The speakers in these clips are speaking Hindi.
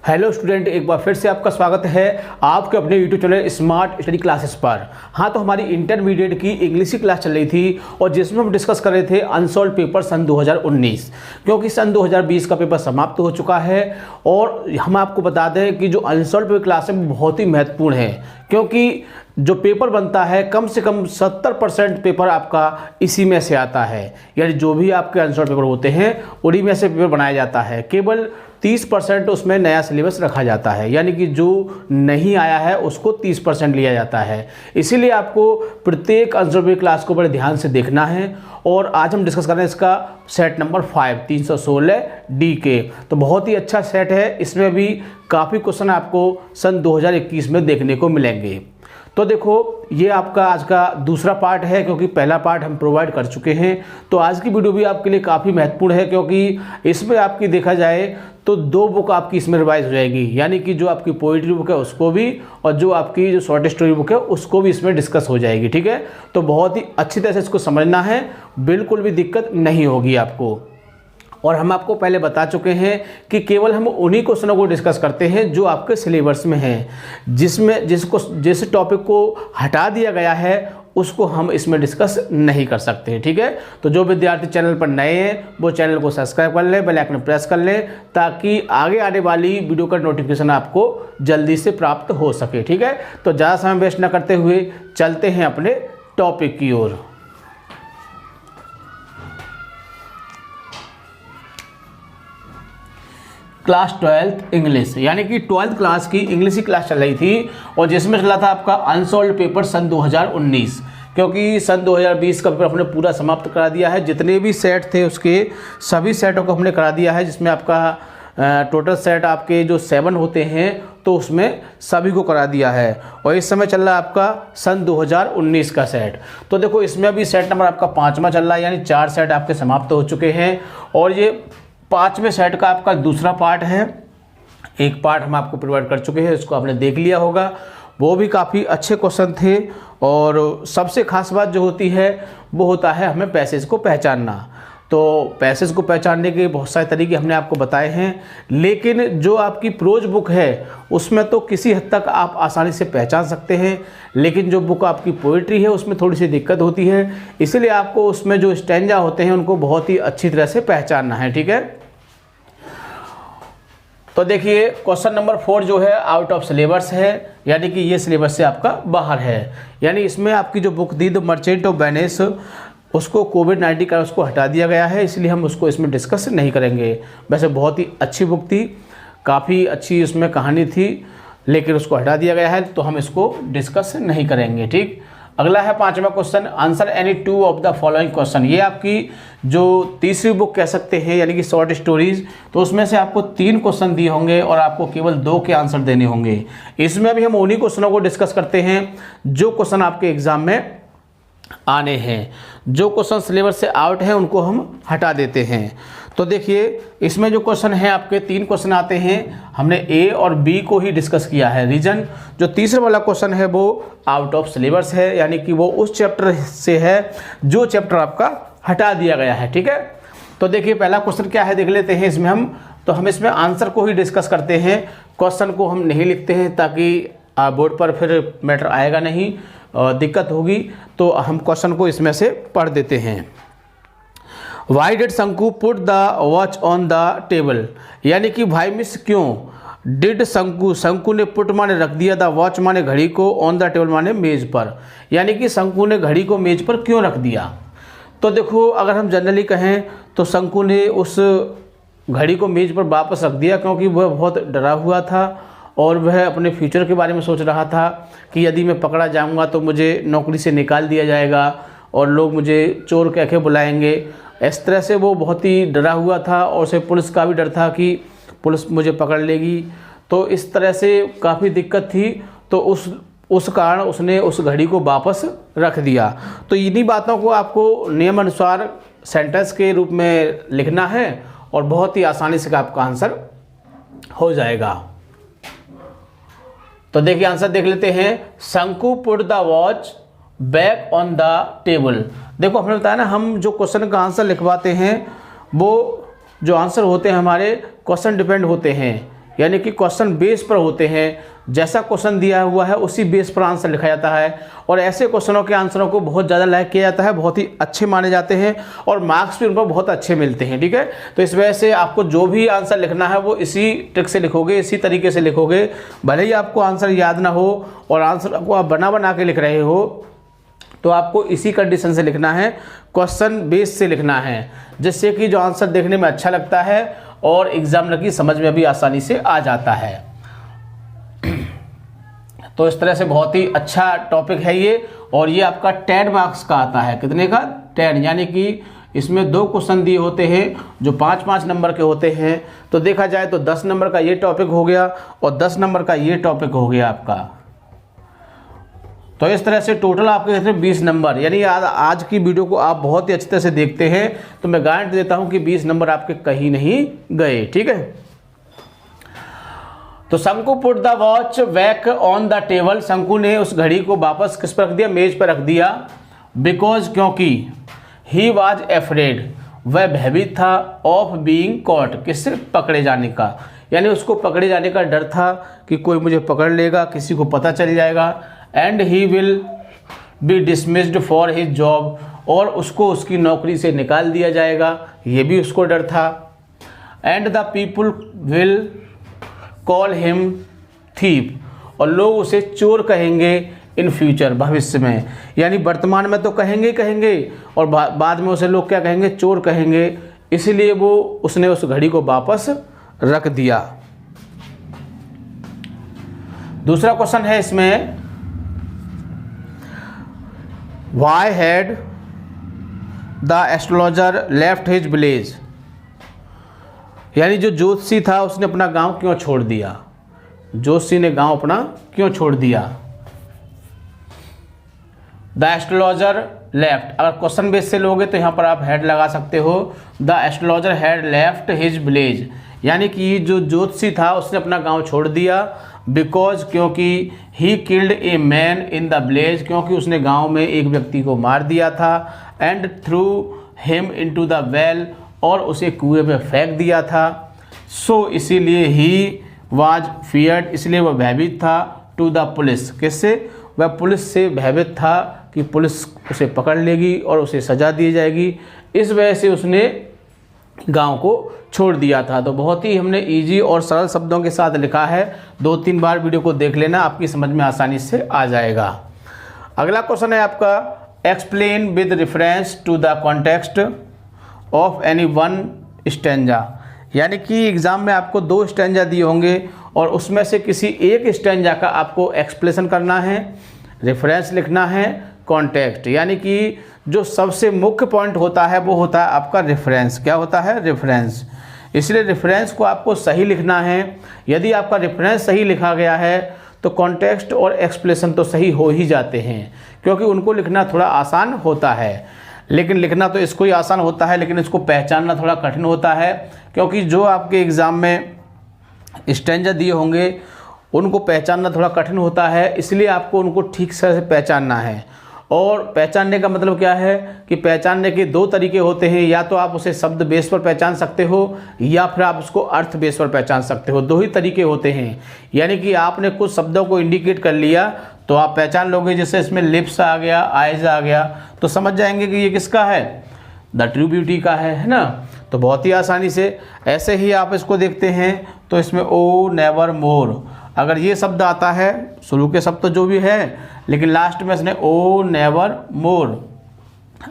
हेलो स्टूडेंट, एक बार फिर से आपका स्वागत है आपके अपने YouTube channel smart study classes पर। हाँ, तो हमारी इंटरमीडिएट की इंग्लिश की क्लास चल रही थी और जिसमें हम डिस्कस कर रहे थे अनसॉल्व पेपर सन 2019, क्योंकि सन 2020 का पेपर समाप्त हो चुका है। और हम आपको बता दें कि जो अनसॉल्व पेपर क्लास है बहुत ही महत्वपूर्ण है, क्योंकि जो पेपर बनता है कम से कम 70% पेपर आपका इसी में से आता है। यानी जो भी आपके अनसॉल्व पेपर होते हैं उन्हीं में से पेपर बनाया जाता है। केवल 30% उसमें नया सिलेबस रखा जाता है, यानी कि जो नहीं आया है उसको 30% लिया जाता है। इसीलिए आपको प्रत्येक अनसॉल्व पेपर क्लास को बड़े ध्यान से देखना है। और आज हम डिस्कस कर रहे हैं इसका सेट नंबर 5 316 डी के। तो बहुत ही अच्छा सेट है, इसमें भी काफ़ी क्वेश्चन आपको सन 2021 में देखने को मिलेंगे। तो देखो, ये आपका आज का दूसरा पार्ट है, क्योंकि पहला पार्ट हम प्रोवाइड कर चुके हैं। तो आज की वीडियो भी आपके लिए काफ़ी महत्वपूर्ण है, क्योंकि इसमें आपकी देखा जाए तो 2 बुक आपकी इसमें रिवाइज हो जाएगी। यानी कि जो आपकी पोइट्री बुक है उसको भी, और जो आपकी जो शॉर्ट स्टोरी बुक है उसको भी इसमें डिस्कस हो जाएगी। ठीक है, तो बहुत ही अच्छी तरह से इसको समझना है, बिल्कुल भी दिक्कत नहीं होगी आपको। और हम आपको पहले बता चुके हैं कि केवल हम उन्हीं क्वेश्चनों को डिस्कस करते हैं जो आपके सिलेबस में हैं। जिस टॉपिक को हटा दिया गया है उसको हम इसमें डिस्कस नहीं कर सकते। ठीक है, तो जो विद्यार्थी चैनल पर नए हैं वो चैनल को सब्सक्राइब कर लें, बेल आइकन प्रेस कर लें, ताकि आगे आने वाली वीडियो का नोटिफिकेशन आपको जल्दी से प्राप्त हो सके। ठीक है, तो ज़्यादा समय वेस्ट न करते हुए चलते हैं अपने टॉपिक की ओर। क्लास 12th इंग्लिश, यानी कि 12th क्लास की इंग्लिश की क्लास चल रही थी और जिसमें चला था आपका अनसॉल्व पेपर सन 2019, क्योंकि सन 2020 का पेपर हमने पूरा समाप्त करा दिया है। जितने भी सेट थे उसके सभी सेटों को हमने करा दिया है, जिसमें आपका टोटल सेट आपके जो 7 होते हैं तो उसमें सभी को करा दिया है। और इस समय चल रहा है आपका सन 2019 का सेट। तो देखो, इसमें भी सेट नंबर आपका 5वां चल रहा है, यानी 4 सेट आपके समाप्त हो चुके हैं और ये 5वें सेट का आपका दूसरा पार्ट है। एक पार्ट हम आपको प्रोवाइड कर चुके हैं, इसको आपने देख लिया होगा, वो भी काफ़ी अच्छे क्वेश्चन थे। और सबसे खास बात जो होती है वो होता है हमें पैसेज को पहचानना। तो पैसेज को पहचानने के बहुत सारे तरीके हमने आपको बताए हैं, लेकिन जो आपकी प्रोज बुक है उसमें तो किसी हद तक आप आसानी से पहचान सकते हैं, लेकिन जो बुक आपकी पोइट्री है उसमें थोड़ी सी दिक्कत होती है। इसलिए आपको उसमें जो स्टैंजा होते हैं उनको बहुत ही अच्छी तरह से पहचानना है। ठीक है, तो देखिए, क्वेश्चन नंबर 4 जो है आउट ऑफ सिलेबस है, यानी कि ये सिलेबस से आपका बाहर है। यानी इसमें आपकी जो बुक थी द मर्चेंट ऑफ वेनिस, उसको कोविड-19 का उसको हटा दिया गया है, इसलिए हम उसको इसमें डिस्कस नहीं करेंगे। वैसे बहुत ही अच्छी बुक थी, काफ़ी अच्छी उसमें कहानी थी, लेकिन उसको हटा दिया गया है तो हम इसको डिस्कस नहीं करेंगे। ठीक, अगला है 5वां question, answer any 2 of the following question. ये आपकी जो तीसरी बुक कह सकते हैं, यानी कि शॉर्ट स्टोरीज, तो उसमें से आपको 3 क्वेश्चन दिए होंगे और आपको केवल 2 के आंसर देने होंगे। इसमें भी हम उन्हीं क्वेश्चनों को डिस्कस करते हैं जो क्वेश्चन आपके एग्जाम में आने हैं। जो क्वेश्चन सिलेबस से आउट हैं उनको हम हटा देते हैं। तो देखिए, इसमें जो क्वेश्चन है आपके 3 क्वेश्चन आते हैं, हमने ए और बी को ही डिस्कस किया है। रीजन जो तीसरा वाला क्वेश्चन है वो आउट ऑफ सिलेबस है, यानी कि वो उस चैप्टर से है जो चैप्टर आपका हटा दिया गया है। ठीक है, तो देखिए पहला क्वेश्चन क्या है देख लेते हैं। इसमें हम इसमें आंसर को ही डिस्कस करते हैं, क्वेश्चन को हम नहीं लिखते हैं, ताकि बोर्ड पर फिर मैटर आएगा नहीं, दिक्कत होगी। तो हम क्वेश्चन को इसमें से पढ़ देते हैं। वाई डिड शंकु put the watch on the table, यानी कि भाई मिस क्यों डिड शंकु ने पुट माने रख दिया, द वॉच माने घड़ी को, ऑन द टेबल माने मेज पर, यानी कि शंकु ने घड़ी को मेज पर क्यों रख दिया। तो देखो, अगर हम जनरली कहें तो शंकु ने उस घड़ी को मेज पर वापस रख दिया क्योंकि वह बहुत डरा हुआ था और वह अपने फ्यूचर के बारे में सोच रहा था कि यदि मैं पकड़ा जाऊंगा तो मुझे नौकरी से निकाल दिया जाएगा और लोग मुझे चोर कह के बुलाएंगे। इस तरह से वो बहुत ही डरा हुआ था और उसे पुलिस का भी डर था कि पुलिस मुझे पकड़ लेगी। तो इस तरह से काफ़ी दिक्कत थी, तो उस कारण उसने उस घड़ी को वापस रख दिया। तो इन्हीं बातों को आपको नियम अनुसार सेंटेंस के रूप में लिखना है और बहुत ही आसानी से आपका आंसर हो जाएगा। तो देखिए, आंसर देख लेते हैं। शंकु put the watch back on the table. देखो, हमने बताया ना, हम जो क्वेश्चन का आंसर लिखवाते हैं वो जो आंसर होते हैं हमारे क्वेश्चन डिपेंड होते हैं। यानी कि क्वेश्चन बेस पर होते हैं, जैसा क्वेश्चन दिया हुआ है उसी बेस पर आंसर लिखा जाता है। और ऐसे क्वेश्चनों के आंसरों को बहुत ज़्यादा लाइक किया जाता है, बहुत ही अच्छे माने जाते हैं और मार्क्स भी उन पर बहुत अच्छे मिलते हैं। ठीक है, तो इस वजह से आपको जो भी आंसर लिखना है वो इसी ट्रिक से लिखोगे, इसी तरीके से लिखोगे। भले ही आपको आंसर याद ना हो और आंसर को आप बना के लिख रहे हो, तो आपको इसी कंडीशन से लिखना है, क्वेश्चन बेस से लिखना है, जिससे कि जो आंसर देखने में अच्छा लगता है और एग्जामिनर की समझ में भी आसानी से आ जाता है। तो इस तरह से बहुत ही अच्छा टॉपिक है ये, और ये आपका 10 मार्क्स का आता है। कितने का? 10, यानी कि इसमें 2 क्वेश्चन दिए होते हैं जो 5-5 नंबर के होते हैं। तो देखा जाए तो 10 नंबर का ये टॉपिक हो गया और 10 नंबर का ये टॉपिक हो गया आपका। तो इस तरह से टोटल आपके 20 नंबर, यानी आज की वीडियो को आप बहुत ही अच्छी तरह से देखते हैं तो मैं गारंटी देता हूं कि 20 नंबर आपके कहीं नहीं गए। ठीक है, तो शंकु put the watch back on the table, शंकु ने उस घड़ी को वापस किस पर रख दिया? मेज पर रख दिया। बिकॉज, क्योंकि, ही वॉज एफ्रेड, वह भयभीत था, ऑफ बीइंग कॉट, किससे? पकड़े जाने का, यानी उसको पकड़े जाने का डर था कि कोई मुझे पकड़ लेगा, किसी को पता चल जाएगा। And he will be dismissed for his job, और उसको उसकी नौकरी से निकाल दिया जाएगा, ये भी उसको डर था। And the people will call him thief, और लोग उसे चोर कहेंगे इन फ्यूचर, भविष्य में, यानी वर्तमान में तो कहेंगे और बाद में उसे लोग क्या कहेंगे? चोर कहेंगे। इसलिए उसने उस घड़ी को वापस रख दिया। दूसरा क्वेश्चन है इसमें, Why had the astrologer left his village, यानी जो ज्योतिषी था उसने अपना गांव क्यों छोड़ दिया? ज्योतिषी ने गांव अपना क्यों छोड़ दिया? द एस्ट्रोलॉजर लेफ्ट, अगर क्वेश्चन बेस से लोगे तो यहाँ पर आप हेड लगा सकते हो। The astrologer had left his village, यानी कि जो ज्योतिषी था उसने अपना गांव छोड़ दिया। बिकॉज, क्योंकि, he killed a man in the village, क्योंकि उसने गांव में एक व्यक्ति को मार दिया था। And through him into the well, और उसे कुएं में फेंक दिया था। सो इसीलिए ही वाज फियर्ड, इसलिए वह भयभीत था। टू द पुलिस, किससे? वह पुलिस से भयभीत था कि पुलिस उसे पकड़ लेगी और उसे सजा दी जाएगी, इस वजह से उसने गांव को छोड़ दिया था। तो बहुत ही हमने इजी और सरल शब्दों के साथ लिखा है, 2-3 बार वीडियो को देख लेना, आपकी समझ में आसानी से आ जाएगा। अगला क्वेश्चन है आपका, explain with reference to the context of any one stanza, यानी कि एग्जाम में आपको 2 स्टैंजा दिए होंगे और उसमें से किसी एक स्टैंजा का आपको एक्सप्लेनेशन करना है, रेफरेंस लिखना है, कॉन्टेक्स्ट, यानी कि जो सबसे मुख्य पॉइंट होता है वो होता है आपका रेफरेंस। क्या होता है? रेफरेंस। इसलिए रेफरेंस को आपको सही लिखना है। यदि आपका रेफरेंस सही लिखा गया है तो कॉन्टेक्स्ट और एक्सप्लेनेशन तो सही हो ही जाते हैं, क्योंकि उनको लिखना थोड़ा आसान होता है। लेकिन लिखना तो इसको ही आसान होता है, लेकिन इसको पहचानना थोड़ा कठिन होता है, क्योंकि जो आपके एग्ज़ाम में स्टैंजा दिए होंगे उनको पहचानना थोड़ा कठिन होता है। इसलिए आपको उनको ठीक से पहचानना है। और पहचानने का मतलब क्या है कि पहचानने के 2 तरीके होते हैं, या तो आप उसे शब्द बेस पर पहचान सकते हो या फिर आप उसको अर्थ बेस पर पहचान सकते हो। 2 ही तरीके होते हैं, यानी कि आपने कुछ शब्दों को इंडिकेट कर लिया तो आप पहचान लोगे, जैसे इसमें लिप्स आ गया, आइज आ गया, तो समझ जाएंगे कि ये किसका है? द ट्रू ब्यूटी का है ना। तो बहुत ही आसानी से ऐसे ही आप इसको देखते हैं तो इसमें ओ नेवर मोर, अगर ये शब्द आता है, शुरू के शब्द तो जो भी है, लेकिन लास्ट में इसने ओ नेवर मोर,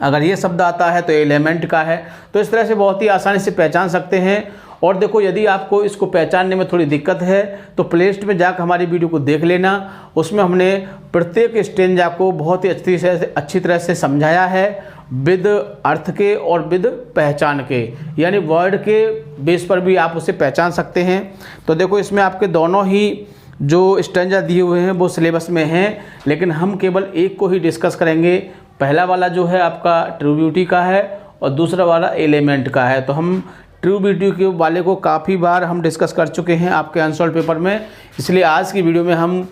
अगर ये शब्द आता है तो एलिमेंट का है। तो इस तरह से बहुत ही आसानी से पहचान सकते हैं। और देखो, यदि आपको इसको पहचानने में थोड़ी दिक्कत है तो प्लेलिस्ट में जाकर हमारी वीडियो को देख लेना, उसमें हमने प्रत्येक स्टेंजा को बहुत ही अच्छी तरह से समझाया है, विद अर्थ के और विद पहचान के, यानी वर्ड के बेस पर भी आप उसे पहचान सकते हैं। तो देखो, इसमें आपके दोनों ही जो स्टेंजा दिए हुए हैं वो सिलेबस में हैं, लेकिन हम केवल एक को ही डिस्कस करेंगे। पहला वाला जो है आपका ट्रू ब्यूटी का है और दूसरा वाला एलिमेंट का है। तो हम ट्रू ब्यूटी के वाले को काफ़ी बार हम डिस्कस कर चुके हैं आपके अनसॉल्व पेपर में, इसलिए आज की वीडियो में हम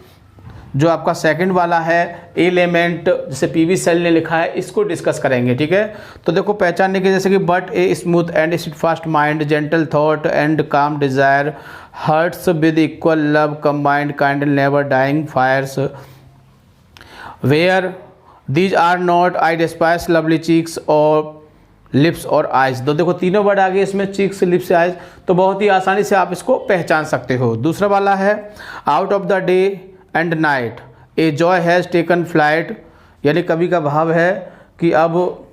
जो आपका सेकंड वाला है एलिमेंट, जैसे पीवी सेल ने लिखा है, इसको डिस्कस करेंगे। ठीक है, तो देखो पहचानने के जैसे कि but a smooth and fast mind, gentle thought and calm desire, hearts with equal love combined kind never dying fires, where these are not I despise lovely cheeks or lips or eyes. तो देखो तीनों वर्ड आ गए इसमें, चीक्स, लिप्स, आइज, तो बहुत ही आसानी से आप इसको पहचान सकते हो। दूसरा वाला है out of the day and night a joy has taken flight, यानी कवि का भाव है कि अब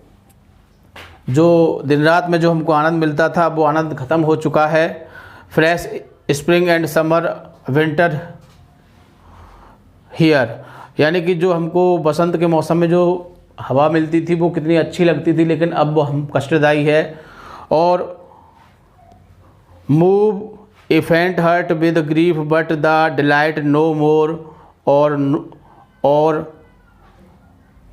जो दिन रात में जो हमको आनंद मिलता था वो आनंद खत्म हो चुका है। Fresh spring and summer winter here, यानी कि जो हमको बसंत के मौसम में जो हवा मिलती थी वो कितनी अच्छी लगती थी, लेकिन अब वो हम कष्टदायी है। और move a faint heart with grief but the delight no more or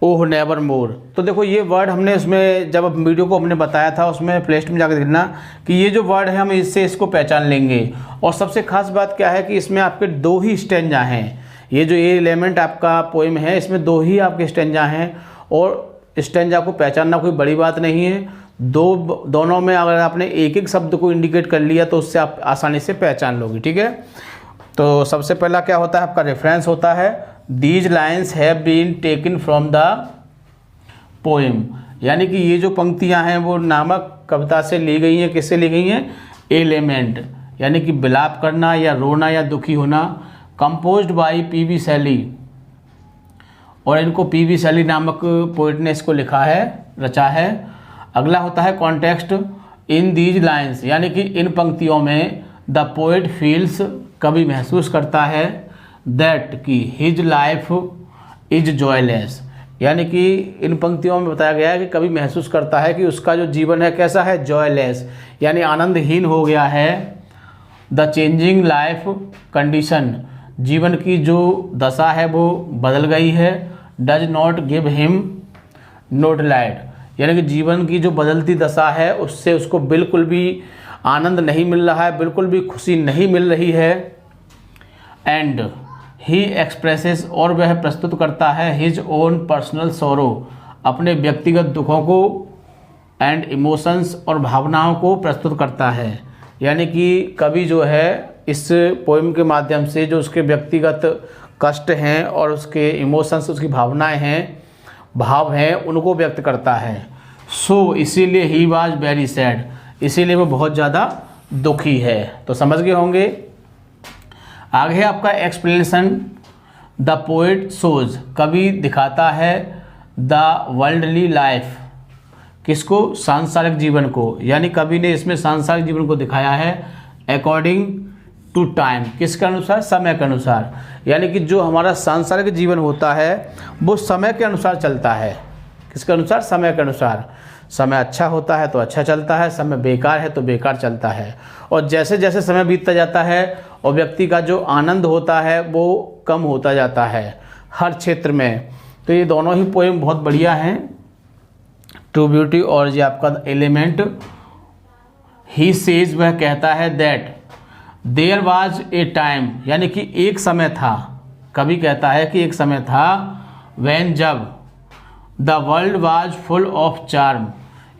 oh never more. तो देखो ये वर्ड हमने उसमें जब वीडियो को हमने बताया था उसमें प्ले लिस्ट में जाकर देखना कि ये जो वर्ड है हम इससे इसको पहचान लेंगे। और सबसे खास बात क्या है कि इसमें आपके दो ही स्टेंजा हैं। ये जो ये एलिमेंट आपका पोएम है इसमें दो ही आपके स्टेंजा हैं, और स्टेंजा को पहचानना कोई बड़ी बात नहीं है। दोनों में अगर आपने एक एक शब्द को इंडिकेट कर लिया तो उससे आप आसानी से पहचान लोगे। ठीक है, तो सबसे पहला क्या होता है आपका रेफरेंस होता है, these lines have been taken from the poem, यानी कि ये जो पंक्तियां हैं वो नामक कविता से ली गई हैं। किससे ली गई हैं? एलिमेंट, यानी कि विलाप करना या रोना या दुखी होना। कंपोज्ड बाई पीवी शैली, और इनको पीवी शैली नामक पोइट ने इसको लिखा है, रचा है। अगला होता है कॉन्टेक्स्ट, इन दीज लाइन्स, यानी कि इन पंक्तियों में द पोइट फील्स, कवि महसूस करता है, दैट कि हिज लाइफ इज जॉयलेस, यानी कि इन पंक्तियों में बताया गया है कि कवि महसूस करता है कि उसका जो जीवन है कैसा है, जॉयलेस, यानी आनंदहीन हो गया है। द चेंजिंग लाइफ कंडीशन, जीवन की जो दशा है वो बदल गई है। Does not give him no delight, यानी कि जीवन की जो बदलती दशा है उससे उसको बिल्कुल भी आनंद नहीं मिल रहा है, बिल्कुल भी खुशी नहीं मिल रही है। एंड ही एक्सप्रेसेस, और वह प्रस्तुत करता है, हिज ओन पर्सनल सोरो, अपने व्यक्तिगत दुखों को, एंड इमोशंस, और भावनाओं को प्रस्तुत करता है। यानी कि कवि जो है इस पोएम के माध्यम से जो उसके व्यक्तिगत कष्ट हैं और उसके इमोशंस, उसकी भावनाएं हैं, भाव हैं, उनको व्यक्त करता है। सो इसीलिए ही वाज वेरी सैड, इसीलिए वो बहुत ज़्यादा दुखी है। तो समझ गए होंगे। आगे आपका एक्सप्लेनेशन, द पोएट शोज, कवि दिखाता है, द वर्ल्डली लाइफ, किसको? सांसारिक जीवन को, यानी कवि ने इसमें सांसारिक जीवन को दिखाया है अकॉर्डिंग टू टाइम, किसके अनुसार? समय के अनुसार, यानी कि जो हमारा सांसारिक जीवन होता है वो समय के अनुसार चलता है। किसके अनुसार? समय के अनुसार। समय अच्छा होता है तो अच्छा चलता है, समय बेकार है तो बेकार चलता है। और जैसे जैसे समय बीतता जाता है और व्यक्ति का जो आनंद होता है वो कम होता जाता है हर क्षेत्र में। तो ये दोनों ही पोएम बहुत बढ़िया हैं, ट्रू ब्यूटी और ये आपका एलिमेंट। ही सेज, वह कहता है, that there was a time, यानी कि एक समय था, कवि कहता है कि एक समय था, व्हेन, जब, the world was full of charm,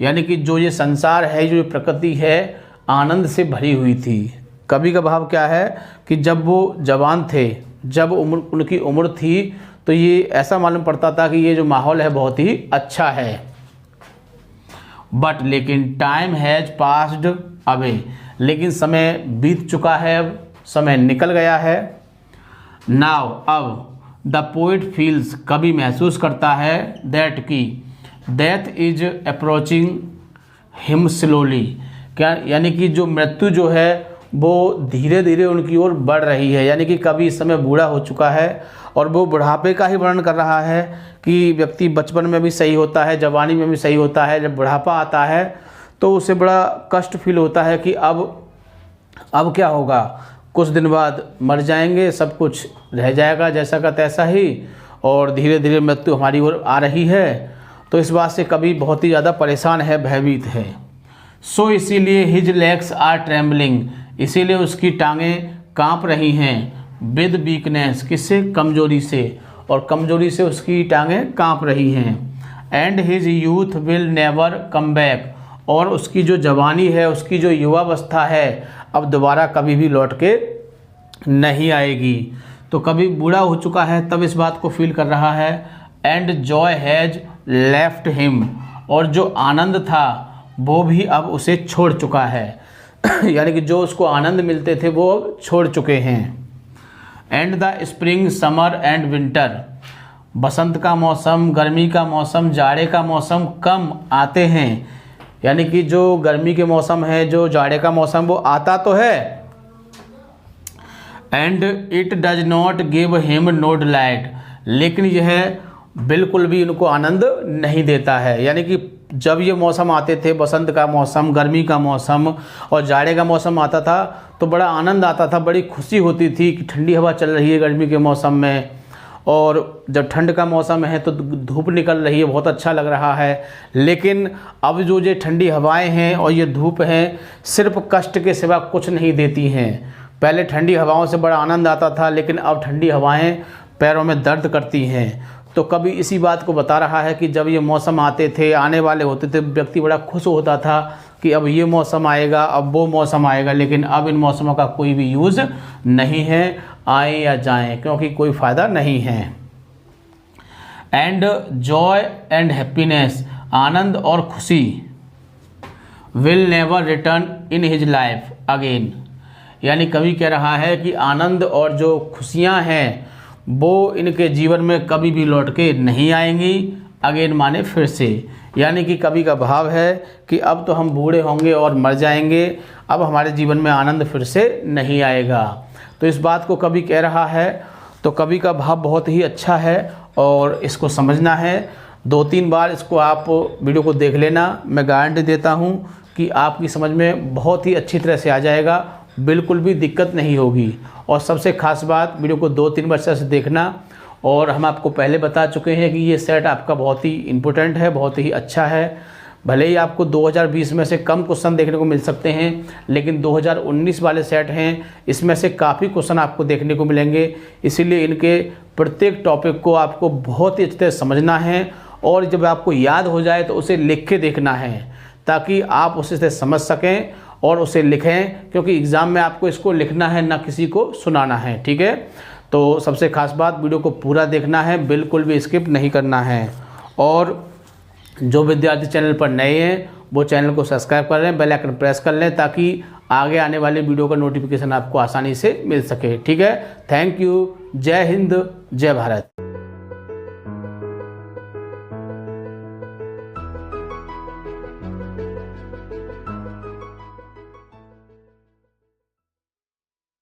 यानी कि जो ये संसार है, जो प्रकृति है, आनंद से भरी हुई थी। कवि का भाव क्या है कि जब वो जवान थे, जब उनकी उम्र थी, तो ये ऐसा मालूम पड़ता था कि ये जो माहौल है बहुत ही अच्छा है। बट लेकिन टाइम हैज़ पास्ड अवे, लेकिन समय बीत चुका है, अब समय निकल गया है। नाउ, अब, द पोइट फील्स, कवि महसूस करता है, दैट की death is approaching him slowly, क्या, यानी कि जो मृत्यु जो है वो धीरे धीरे उनकी ओर बढ़ रही है। यानी कि कवि इस समय बूढ़ा हो चुका है और वो बुढ़ापे का ही वर्णन कर रहा है कि व्यक्ति बचपन में भी सही होता है, जवानी में भी सही होता है, जब बुढ़ापा आता है तो उसे बड़ा कष्ट फील होता है कि अब क्या होगा, कुछ दिन बाद मर जाएंगे, सब कुछ रह जाएगा जैसा का तैसा ही, और धीरे धीरे मृत्यु हमारी ओर आ रही है। तो इस बात से कवि बहुत ही ज़्यादा परेशान है, भयभीत है। सो इसीलिए हिज लेग्स आर ट्रेम्बलिंग, इसीलिए उसकी टांगें कांप रही हैं। विद वीकनेस, किससे, कमजोरी से, और कमजोरी से उसकी टांगें कांप रही हैं। And his youth will never come back, और उसकी जो जवानी है, उसकी जो युवावस्था है, अब दोबारा कभी भी लौट के नहीं आएगी। तो कभी बूढ़ा हो चुका है तब इस बात को फील कर रहा है। And Joy has left him, और जो आनंद था वो भी अब उसे छोड़ चुका है यानी कि जो उसको आनंद मिलते थे वो अब छोड़ चुके हैं। And the spring, summer and winter, बसंत का मौसम, गर्मी का मौसम, जाड़े का मौसम कम आते हैं, यानी कि जो गर्मी के मौसम है, जो जाड़े का मौसम, वो आता तो है। And it does not give him no delight, लेकिन यह बिल्कुल भी इनको आनंद नहीं देता है। यानी कि जब ये मौसम आते थे, बसंत का मौसम, गर्मी का मौसम और जाड़े का मौसम आता था, तो बड़ा आनंद आता था, बड़ी खुशी होती थी कि ठंडी हवा चल रही है गर्मी के मौसम में, और जब ठंड का मौसम है तो धूप निकल रही है, बहुत अच्छा लग रहा है। लेकिन अब जो ये ठंडी हवाएं हैं और ये धूप हैं, सिर्फ कष्ट के सिवा कुछ नहीं देती हैं। पहले ठंडी हवाओं से बड़ा आनंद आता था, लेकिन अब ठंडी हवाएं पैरों में दर्द करती हैं। तो कभी इसी बात को बता रहा है कि जब ये मौसम आते थे, आने वाले होते थे, व्यक्ति बड़ा खुश होता था कि अब ये मौसम आएगा, अब वो मौसम आएगा, लेकिन अब इन मौसमों का कोई भी यूज़ नहीं है, आए या जाएं, क्योंकि कोई फ़ायदा नहीं है। एंड जॉय एंड हैप्पीनेस, आनंद और खुशी, will never return in his life again, यानी कवि कह रहा है कि आनंद और जो खुशियाँ हैं वो इनके जीवन में कभी भी लौट के नहीं आएंगी। अगेन माने फिर से, यानी कि कवि का भाव है कि अब तो हम बूढ़े होंगे और मर जाएंगे, अब हमारे जीवन में आनंद फिर से नहीं आएगा। तो इस बात को कवि कह रहा है। तो कवि का भाव बहुत ही अच्छा है और इसको समझना है। 2-3 बार इसको आप वीडियो को देख लेना, मैं गारंटी देता हूँ कि आपकी समझ में बहुत ही अच्छी तरह से आ जाएगा, बिल्कुल भी दिक्कत नहीं होगी। और सबसे खास बात, वीडियो को 2-3 बार से देखना। और हम आपको पहले बता चुके हैं कि ये सेट आपका बहुत ही इम्पोर्टेंट है, बहुत ही अच्छा है। भले ही आपको 2020 में से कम क्वेश्चन देखने को मिल सकते हैं, लेकिन 2019 वाले सेट हैं, इसमें से काफ़ी क्वेश्चन आपको देखने को मिलेंगे। इसीलिए इनके प्रत्येक टॉपिक को आपको बहुत ही अच्छी तरह समझना है, और जब आपको याद हो जाए तो उसे लिख के देखना है, ताकि आप उसे समझ सकें और उसे लिखें, क्योंकि एग्ज़ाम में आपको इसको लिखना है, ना किसी को सुनाना है। ठीक है, तो सबसे खास बात, वीडियो को पूरा देखना है, बिल्कुल भी स्किप नहीं करना है। और जो विद्यार्थी चैनल पर नए हैं वो चैनल को सब्सक्राइब कर लें, बेल आइकन प्रेस कर लें, ताकि आगे आने वाले वीडियो का नोटिफिकेशन आपको आसानी से मिल सके। ठीक है, थैंक यू, जय हिंद, जय भारत।